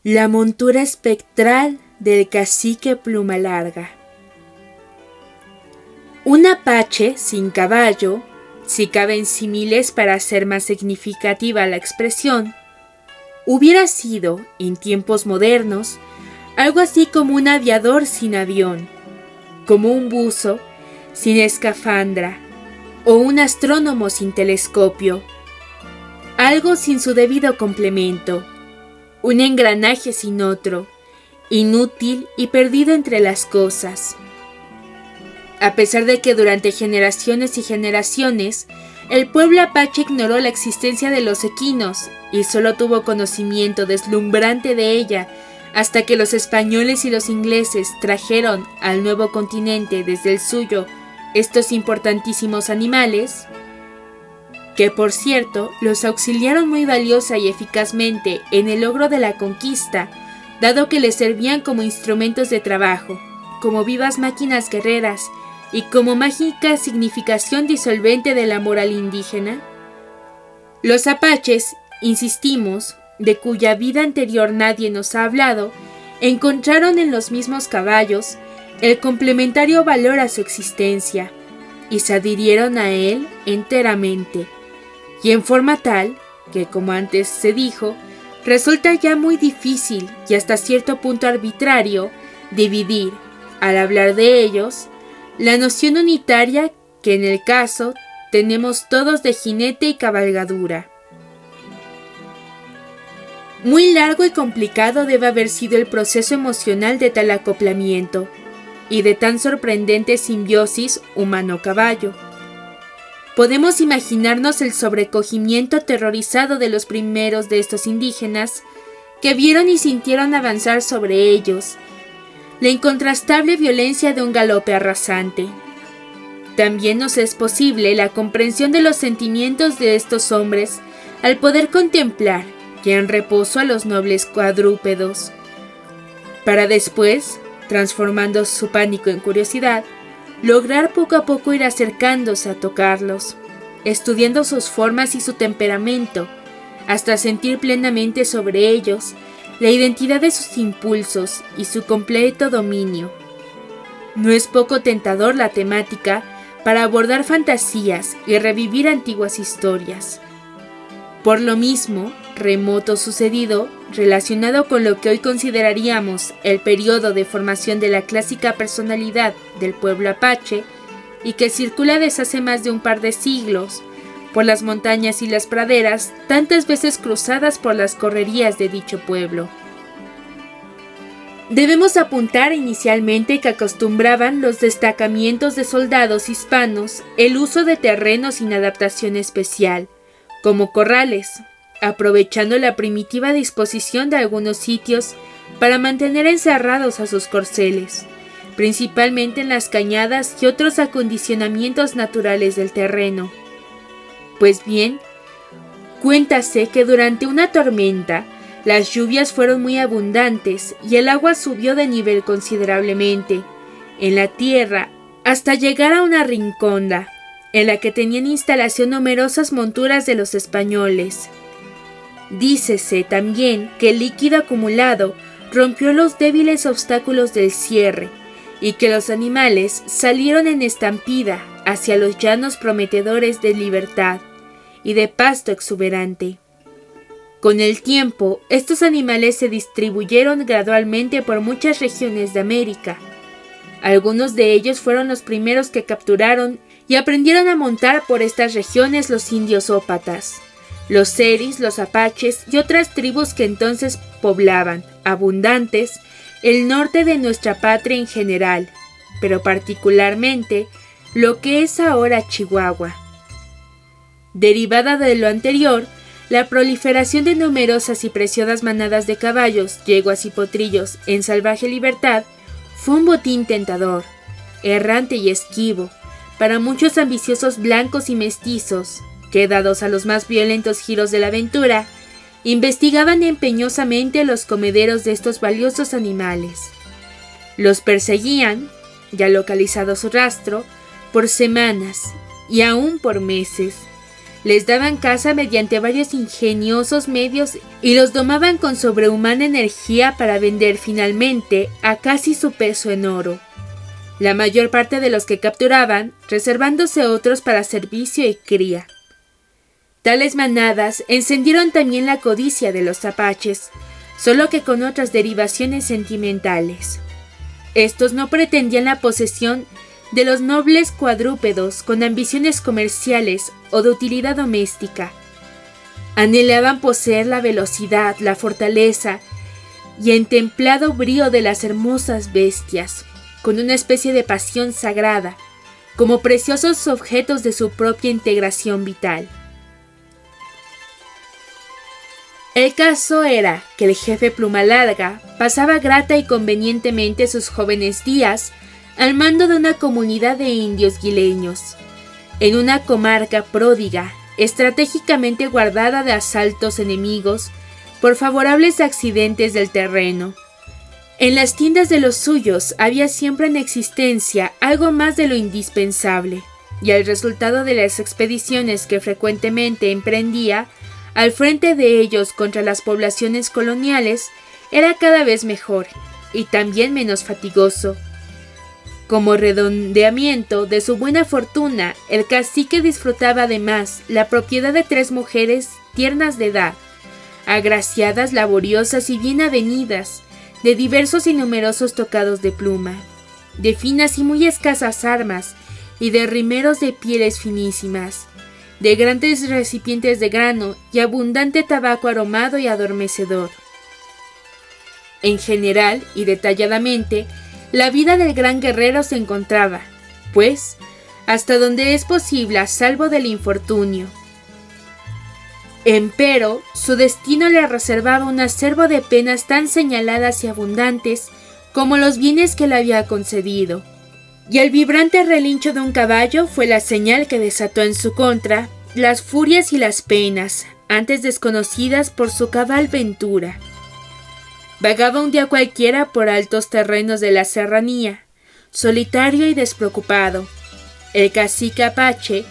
La montura espectral del cacique Pluma Larga. Un apache sin caballo, si caben símiles para hacer más significativa la expresión, hubiera sido, en tiempos modernos, algo así como un aviador sin avión, como un buzo sin escafandra o un astrónomo sin telescopio, algo sin su debido complemento, un engranaje sin otro, inútil y perdido entre las cosas. A pesar de que durante generaciones y generaciones, el pueblo apache ignoró la existencia de los equinos y solo tuvo conocimiento deslumbrante de ella hasta que los españoles y los ingleses trajeron al nuevo continente desde el suyo estos importantísimos animales, que por cierto los auxiliaron muy valiosa y eficazmente en el logro de la conquista, dado que les servían como instrumentos de trabajo, como vivas máquinas guerreras y como mágica significación disolvente de la moral indígena. Los apaches, insistimos, de cuya vida anterior nadie nos ha hablado, encontraron en los mismos caballos el complementario valor a su existencia y se adhirieron a él enteramente, y en forma tal que, como antes se dijo, resulta ya muy difícil y hasta cierto punto arbitrario dividir, al hablar de ellos, la noción unitaria que en el caso tenemos todos de jinete y cabalgadura. Muy largo y complicado debe haber sido el proceso emocional de tal acoplamiento y de tan sorprendente simbiosis humano-caballo. Podemos imaginarnos el sobrecogimiento aterrorizado de los primeros de estos indígenas que vieron y sintieron avanzar sobre ellos la incontrastable violencia de un galope arrasante. También nos es posible la comprensión de los sentimientos de estos hombres al poder contemplar ya en reposo a los nobles cuadrúpedos, para después, transformando su pánico en curiosidad, lograr poco a poco ir acercándose a tocarlos, estudiando sus formas y su temperamento, hasta sentir plenamente sobre ellos la identidad de sus impulsos y su completo dominio. No es poco tentador la temática para abordar fantasías y revivir antiguas historias. Por lo mismo, remoto sucedido, relacionado con lo que hoy consideraríamos el periodo de formación de la clásica personalidad del pueblo apache y que circula desde hace más de un par de siglos por las montañas y las praderas tantas veces cruzadas por las correrías de dicho pueblo. Debemos apuntar inicialmente que acostumbraban los destacamientos de soldados hispanos el uso de terrenos sin adaptación especial, como corrales, aprovechando la primitiva disposición de algunos sitios para mantener encerrados a sus corceles, principalmente en las cañadas y otros acondicionamientos naturales del terreno. Pues bien, cuéntase que durante una tormenta las lluvias fueron muy abundantes y el agua subió de nivel considerablemente en la tierra hasta llegar a una rinconda, en la que tenían instalación numerosas monturas de los españoles. Dícese también que el líquido acumulado rompió los débiles obstáculos del cierre y que los animales salieron en estampida hacia los llanos prometedores de libertad y de pasto exuberante. Con el tiempo, estos animales se distribuyeron gradualmente por muchas regiones de América. Algunos de ellos fueron los primeros que capturaron y aprendieron a montar por estas regiones los indios ópatas, los seris, los apaches y otras tribus que entonces poblaban, abundantes, el norte de nuestra patria en general, pero particularmente lo que es ahora Chihuahua. Derivada de lo anterior, la proliferación de numerosas y preciosas manadas de caballos, yeguas y potrillos en salvaje libertad fue un botín tentador, errante y esquivo, para muchos ambiciosos blancos y mestizos, que, dados a los más violentos giros de la aventura, investigaban empeñosamente los comederos de estos valiosos animales. Los perseguían, ya localizado su rastro, por semanas y aún por meses, Les daban caza mediante varios ingeniosos medios y los domaban con sobrehumana energía para vender finalmente a casi su peso en oro. La mayor parte de los que capturaban, reservándose otros para servicio y cría. Tales manadas encendieron también la codicia de los apaches, solo que con otras derivaciones sentimentales. Estos no pretendían la posesión de los nobles cuadrúpedos con ambiciones comerciales o de utilidad doméstica. Anhelaban poseer la velocidad, la fortaleza y el templado brío de las hermosas bestias, con una especie de pasión sagrada, como preciosos objetos de su propia integración vital. El caso era que el jefe Pluma Larga pasaba grata y convenientemente sus jóvenes días al mando de una comunidad de indios guileños, en una comarca pródiga, estratégicamente guardada de asaltos enemigos por favorables accidentes del terreno. En las tiendas de los suyos había siempre en existencia algo más de lo indispensable, y el resultado de las expediciones que frecuentemente emprendía al frente de ellos contra las poblaciones coloniales era cada vez mejor y también menos fatigoso. Como redondeamiento de su buena fortuna, el cacique disfrutaba además la propiedad de 3 mujeres tiernas de edad, agraciadas, laboriosas y bien avenidas, de diversos y numerosos tocados de pluma, de finas y muy escasas armas y de rimeros de pieles finísimas, de grandes recipientes de grano y abundante tabaco aromado y adormecedor. En general y detalladamente, la vida del gran guerrero se encontraba, pues, hasta donde es posible a salvo del infortunio. Empero, su destino le reservaba un acervo de penas tan señaladas y abundantes como los bienes que le había concedido, y el vibrante relincho de un caballo fue la señal que desató en su contra las furias y las penas, antes desconocidas por su cabal ventura. Vagaba un día cualquiera por altos terrenos de la serranía, solitario y despreocupado. El cacique apache,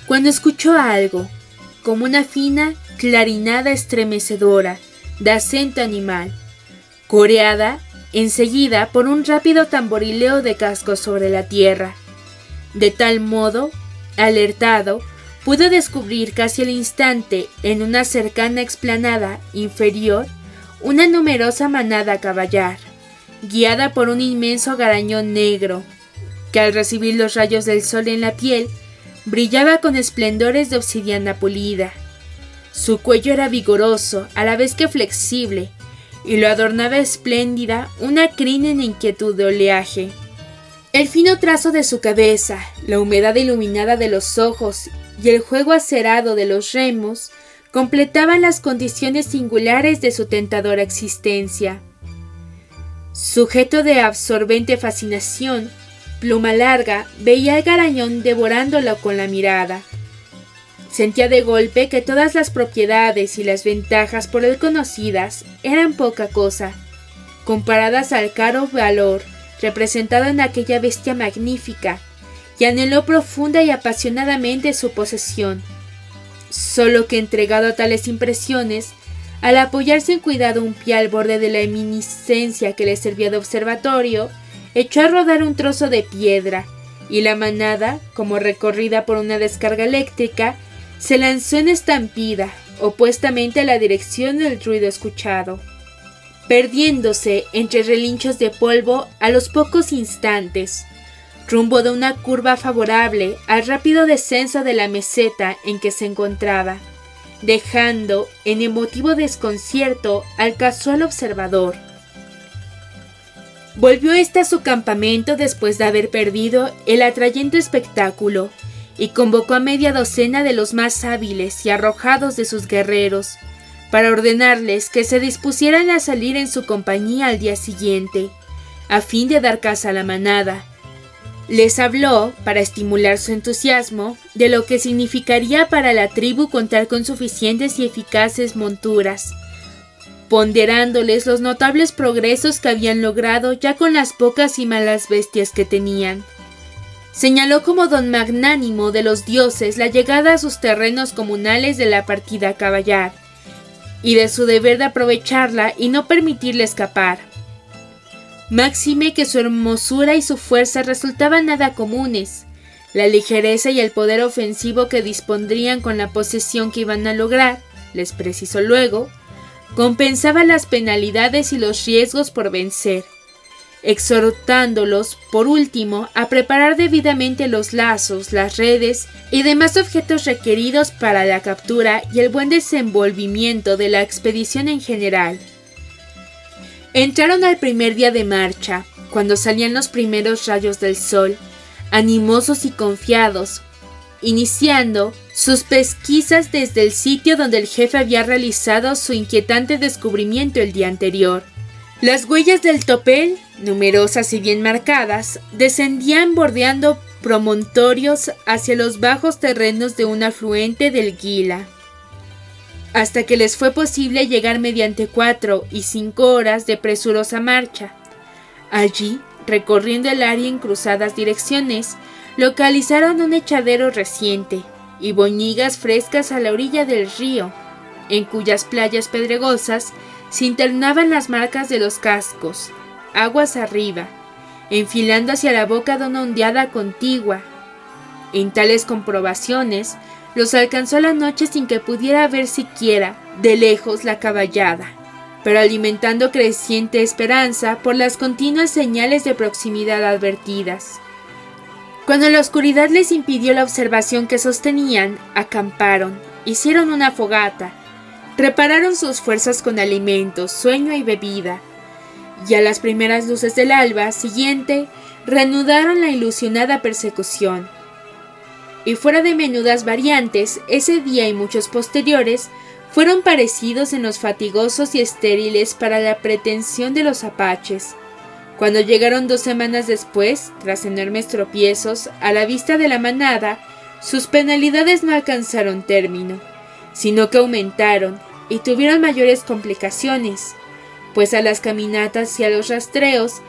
cuando escuchó algo, como una fina clarinada estremecedora de acento animal, coreada enseguida por un rápido tamborileo de cascos sobre la tierra. De tal modo, alertado, pudo descubrir casi al instante en una cercana explanada inferior una numerosa manada a caballar, guiada por un inmenso garañón negro, que al recibir los rayos del sol en la piel, brillaba con esplendores de obsidiana pulida. Su cuello era vigoroso, a la vez que flexible, y lo adornaba espléndida una crin en inquietud de oleaje. El fino trazo de su cabeza, la humedad iluminada de los ojos y el juego acerado de los remos completaban las condiciones singulares de su tentadora existencia. Sujeto de absorbente fascinación, Pluma Larga veía al garañón devorándolo con la mirada. Sentía de golpe que todas las propiedades y las ventajas por él conocidas eran poca cosa, comparadas al caro valor representado en aquella bestia magnífica, y anheló profunda y apasionadamente su posesión. Solo que entregado a tales impresiones, al apoyarse en cuidado un pie al borde de la eminiscencia que le servía de observatorio, echó a rodar un trozo de piedra, y la manada, como recorrida por una descarga eléctrica, se lanzó en estampida, opuestamente a la dirección del ruido escuchado, perdiéndose entre relinchos de polvo a los pocos instantes, rumbo de una curva favorable al rápido descenso de la meseta en que se encontraba, dejando en emotivo desconcierto al casual observador. Volvió éste a su campamento después de haber perdido el atrayente espectáculo, y convocó a media docena de los más hábiles y arrojados de sus guerreros, para ordenarles que se dispusieran a salir en su compañía al día siguiente, a fin de dar caza a la manada. Les habló, para estimular su entusiasmo, de lo que significaría para la tribu contar con suficientes y eficaces monturas, ponderándoles los notables progresos que habían logrado ya con las pocas y malas bestias que tenían. Señaló como don magnánimo de los dioses la llegada a sus terrenos comunales de la partida a caballar, y de su deber de aprovecharla y no permitirle escapar. Máxime que su hermosura y su fuerza resultaban nada comunes. La ligereza y el poder ofensivo que dispondrían con la posesión que iban a lograr, les precisó luego, compensaba las penalidades y los riesgos por vencer, exhortándolos, por último, a preparar debidamente los lazos, las redes y demás objetos requeridos para la captura y el buen desenvolvimiento de la expedición en general. Entraron al primer día de marcha, cuando salían los primeros rayos del sol, animosos y confiados, iniciando sus pesquisas desde el sitio donde el jefe había realizado su inquietante descubrimiento el día anterior. Las huellas del topel, numerosas y bien marcadas, descendían bordeando promontorios hacia los bajos terrenos de un afluente del Gila, hasta que les fue posible llegar mediante 4 y 5 horas de presurosa marcha. Allí, recorriendo el área en cruzadas direcciones, localizaron un echadero reciente y boñigas frescas a la orilla del río, en cuyas playas pedregosas se internaban las marcas de los cascos, aguas arriba, enfilando hacia la boca de una ondeada contigua. En tales comprobaciones, los alcanzó la noche sin que pudiera ver siquiera de lejos la caballada, pero alimentando creciente esperanza por las continuas señales de proximidad advertidas. Cuando la oscuridad les impidió la observación que sostenían, acamparon, hicieron una fogata, repararon sus fuerzas con alimentos, sueño y bebida, y a las primeras luces del alba siguiente reanudaron la ilusionada persecución. Y fuera de menudas variantes, ese día y muchos posteriores fueron parecidos en los fatigosos y estériles para la pretensión de los apaches. Cuando llegaron 2 semanas después, tras enormes tropiezos, a la vista de la manada, sus penalidades no alcanzaron término, sino que aumentaron y tuvieron mayores complicaciones, pues a las caminatas y a los rastreos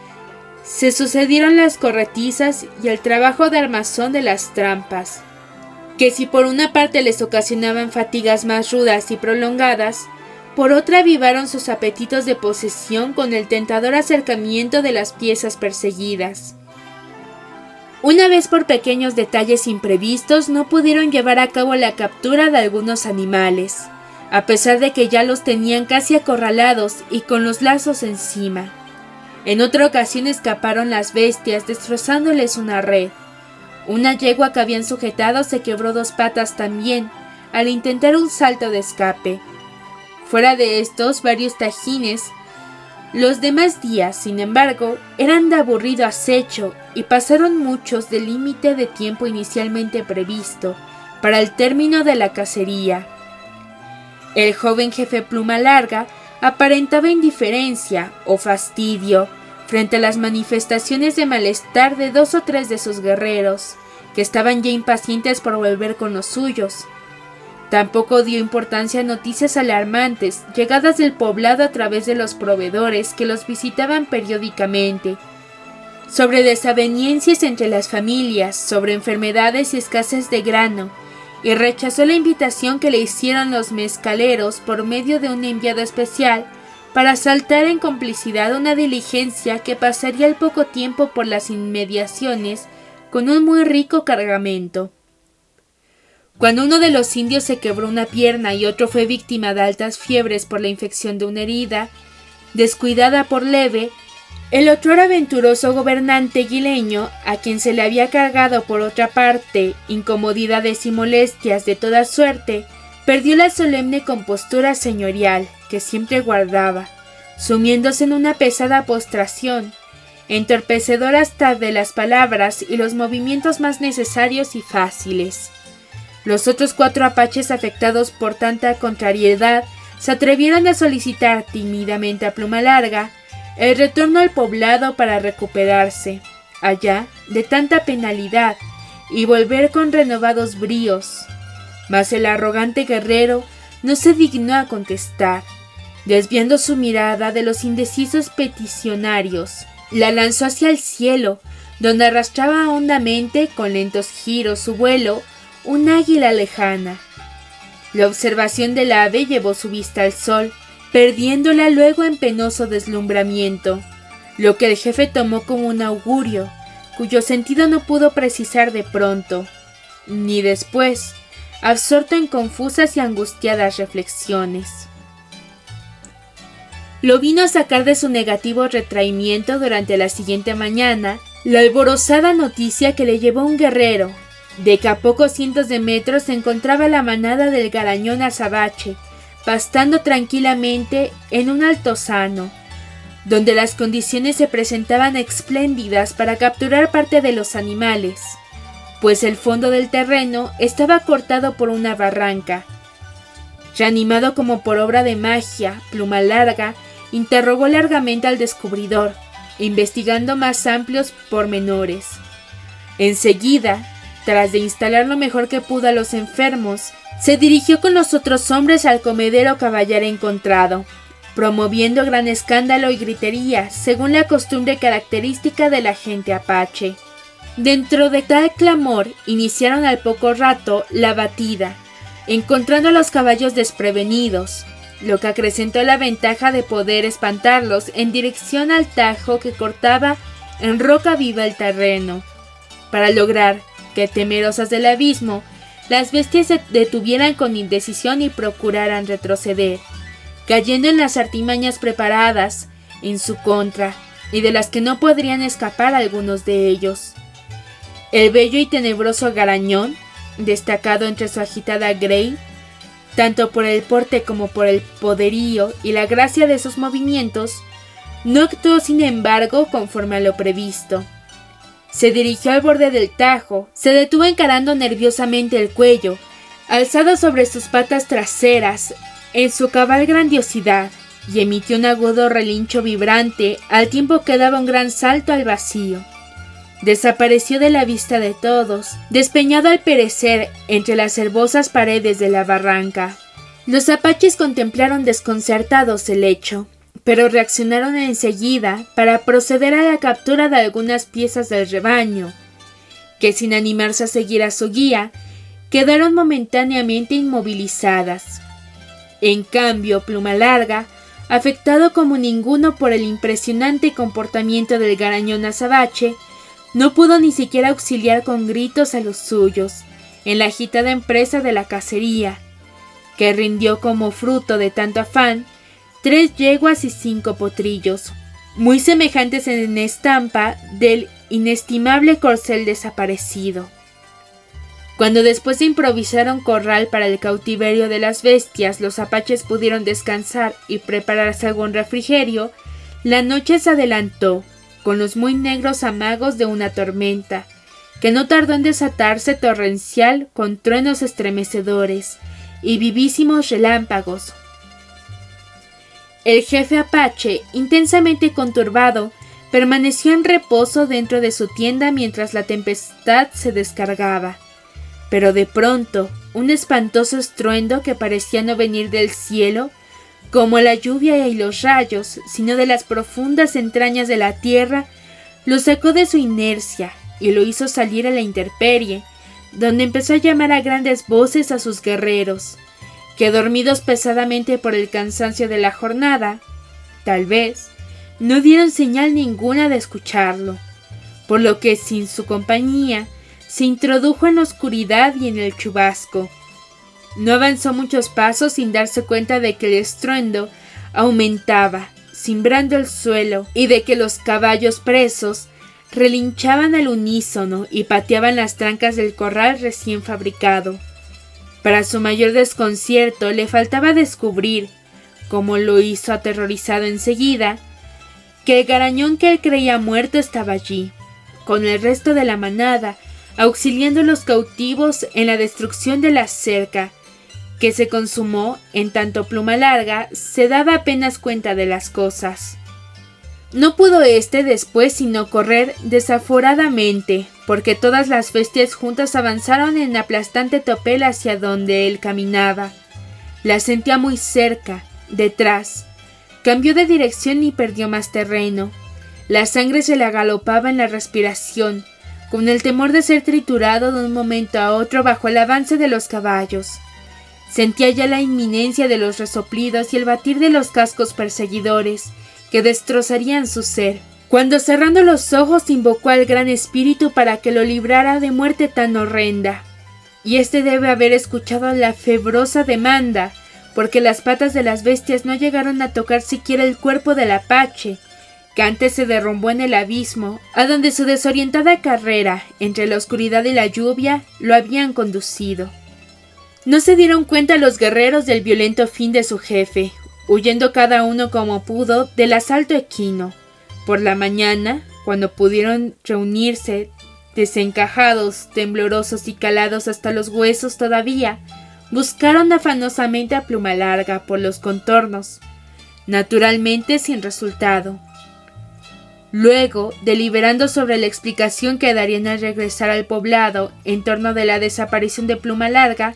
se sucedieron las corretizas y el trabajo de armazón de las trampas, que si por una parte les ocasionaban fatigas más rudas y prolongadas, por otra avivaron sus apetitos de posesión con el tentador acercamiento de las piezas perseguidas. Una vez por pequeños detalles imprevistos no pudieron llevar a cabo la captura de algunos animales, a pesar de que ya los tenían casi acorralados y con los lazos encima. En otra ocasión escaparon las bestias, destrozándoles una red. Una yegua que habían sujetado se quebró 2 patas también, al intentar un salto de escape. Fuera de estos, varios tajines. Los demás días, sin embargo, eran de aburrido acecho y pasaron muchos del límite de tiempo inicialmente previsto para el término de la cacería. El joven jefe Pluma Larga aparentaba indiferencia o fastidio frente a las manifestaciones de malestar de 2 o 3 de sus guerreros, que estaban ya impacientes por volver con los suyos. Tampoco dio importancia a noticias alarmantes llegadas del poblado a través de los proveedores que los visitaban periódicamente, sobre desavenencias entre las familias, sobre enfermedades y escasez de grano, y rechazó la invitación que le hicieron los mezcaleros por medio de un enviado especial para saltar en complicidad una diligencia que pasaría al poco tiempo por las inmediaciones con un muy rico cargamento. Cuando uno de los indios se quebró una pierna y otro fue víctima de altas fiebres por la infección de una herida, descuidada por leve, el otrora aventuroso gobernante guileño, a quien se le había cargado por otra parte incomodidades y molestias de toda suerte, perdió la solemne compostura señorial que siempre guardaba, sumiéndose en una pesada postración, entorpecedora hasta de las palabras y los movimientos más necesarios y fáciles. Los otros 4 apaches afectados por tanta contrariedad se atrevieron a solicitar tímidamente a Pluma Larga el retorno al poblado para recuperarse, allá, de tanta penalidad y volver con renovados bríos. Mas el arrogante guerrero no se dignó a contestar. Desviando su mirada de los indecisos peticionarios, la lanzó hacia el cielo, donde arrastraba hondamente con lentos giros su vuelo un águila lejana. La observación del ave llevó su vista al sol, perdiéndola luego en penoso deslumbramiento, lo que el jefe tomó como un augurio, cuyo sentido no pudo precisar de pronto, ni después, absorto en confusas y angustiadas reflexiones. Lo vino a sacar de su negativo retraimiento durante la siguiente mañana la alborozada noticia que le llevó un guerrero, de que a pocos cientos de metros se encontraba la manada del garañón azabache, pastando tranquilamente en un altozano, donde las condiciones se presentaban espléndidas para capturar parte de los animales, pues el fondo del terreno estaba cortado por una barranca. Reanimado como por obra de magia, Pluma Larga interrogó largamente al descubridor, investigando más amplios pormenores. Enseguida, tras de instalar lo mejor que pudo a los enfermos, se dirigió con los otros hombres al comedero caballar encontrado, promoviendo gran escándalo y gritería, según la costumbre característica de la gente apache. Dentro de tal clamor, iniciaron al poco rato la batida, encontrando a los caballos desprevenidos, lo que acrecentó la ventaja de poder espantarlos en dirección al tajo que cortaba en roca viva el terreno, para lograr que, temerosas del abismo, las bestias se detuvieran con indecisión y procuraran retroceder, cayendo en las artimañas preparadas en su contra, y de las que no podrían escapar algunos de ellos. El bello y tenebroso garañón, destacado entre su agitada grey, tanto por el porte como por el poderío y la gracia de sus movimientos, no actuó sin embargo conforme a lo previsto. Se dirigió al borde del tajo, se detuvo encarando nerviosamente el cuello, alzado sobre sus patas traseras, en su cabal grandiosidad, y emitió un agudo relincho vibrante al tiempo que daba un gran salto al vacío. Desapareció de la vista de todos, despeñado al perecer entre las herbosas paredes de la barranca. Los apaches contemplaron desconcertados el hecho, pero reaccionaron enseguida para proceder a la captura de algunas piezas del rebaño, que sin animarse a seguir a su guía, quedaron momentáneamente inmovilizadas. En cambio, Pluma Larga, afectado como ninguno por el impresionante comportamiento del garañón azabache, no pudo ni siquiera auxiliar con gritos a los suyos en la agitada empresa de la cacería, que rindió como fruto de tanto afán 3 yeguas y 5 potrillos, muy semejantes en estampa del inestimable corcel desaparecido. Cuando después de improvisar un corral para el cautiverio de las bestias, los apaches pudieron descansar y prepararse algún refrigerio, la noche se adelantó, con los muy negros amagos de una tormenta, que no tardó en desatarse torrencial con truenos estremecedores y vivísimos relámpagos. El jefe apache, intensamente conturbado, permaneció en reposo dentro de su tienda mientras la tempestad se descargaba. Pero de pronto, un espantoso estruendo que parecía no venir del cielo, como la lluvia y los rayos, sino de las profundas entrañas de la tierra, lo sacó de su inercia y lo hizo salir a la intemperie, donde empezó a llamar a grandes voces a sus guerreros, que dormidos pesadamente por el cansancio de la jornada, tal vez, no dieron señal ninguna de escucharlo, por lo que sin su compañía se introdujo en la oscuridad y en el chubasco. No avanzó muchos pasos sin darse cuenta de que el estruendo aumentaba, cimbrando el suelo, y de que los caballos presos relinchaban al unísono y pateaban las trancas del corral recién fabricado. Para su mayor desconcierto le faltaba descubrir, como lo hizo aterrorizado enseguida, que el garañón que él creía muerto estaba allí, con el resto de la manada, auxiliando a los cautivos en la destrucción de la cerca, que se consumó en tanto Pluma Larga se daba apenas cuenta de las cosas. No pudo después sino correr desaforadamente, porque todas las bestias juntas avanzaron en aplastante tropel hacia donde él caminaba. La sentía muy cerca, detrás. Cambió de dirección y perdió más terreno, La sangre se le agalopaba en la respiración, con el temor de ser triturado de un momento a otro bajo el avance de los caballos. Sentía ya la inminencia de los resoplidos y el batir de los cascos perseguidores, que destrozarían su ser, cuando cerrando los ojos invocó al Gran Espíritu para que lo librara de muerte tan horrenda. Y éste debe haber escuchado la febrosa demanda, porque las patas de las bestias no llegaron a tocar siquiera el cuerpo del apache, que antes se derrumbó en el abismo, a donde su desorientada carrera, entre la oscuridad y la lluvia, lo habían conducido. No se dieron cuenta los guerreros del violento fin de su jefe, huyendo cada uno como pudo del asalto equino. Por la mañana, cuando pudieron reunirse, desencajados, temblorosos y calados hasta los huesos todavía, buscaron afanosamente a Pluma Larga por los contornos, naturalmente sin resultado. Luego, deliberando sobre la explicación que darían al regresar al poblado en torno de la desaparición de Pluma Larga,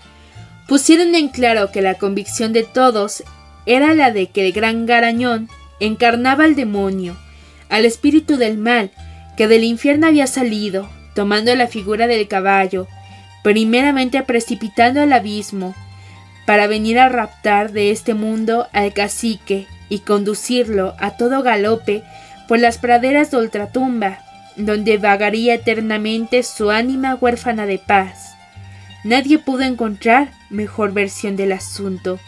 pusieron en claro que la convicción de todos era la de que el gran Garañón encarnaba al demonio, al espíritu del mal, que del infierno había salido, tomando la figura del caballo, primeramente precipitando al abismo, para venir a raptar de este mundo al cacique y conducirlo a todo galope por las praderas de ultratumba, donde vagaría eternamente su ánima huérfana de paz. Nadie pudo encontrar mejor versión del asunto.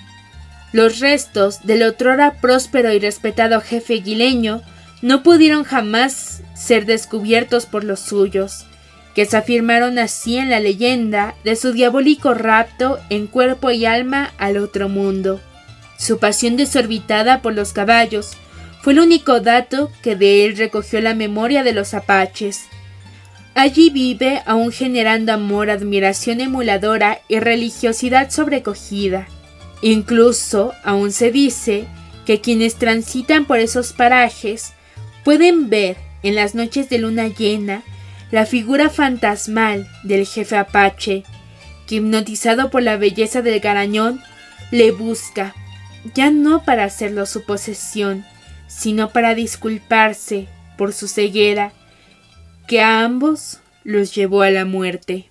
Los restos del otrora próspero y respetado jefe guileño no pudieron jamás ser descubiertos por los suyos, que se afirmaron así en la leyenda de su diabólico rapto en cuerpo y alma al otro mundo. Su pasión desorbitada por los caballos fue el único dato que de él recogió la memoria de los apaches. Allí vive aún generando amor, admiración emuladora y religiosidad sobrecogida. Incluso aún se dice que quienes transitan por esos parajes pueden ver en las noches de luna llena la figura fantasmal del jefe apache, que hipnotizado por la belleza del Garañón, le busca, ya no para hacerlo su posesión, sino para disculparse por su ceguera, que a ambos los llevó a la muerte.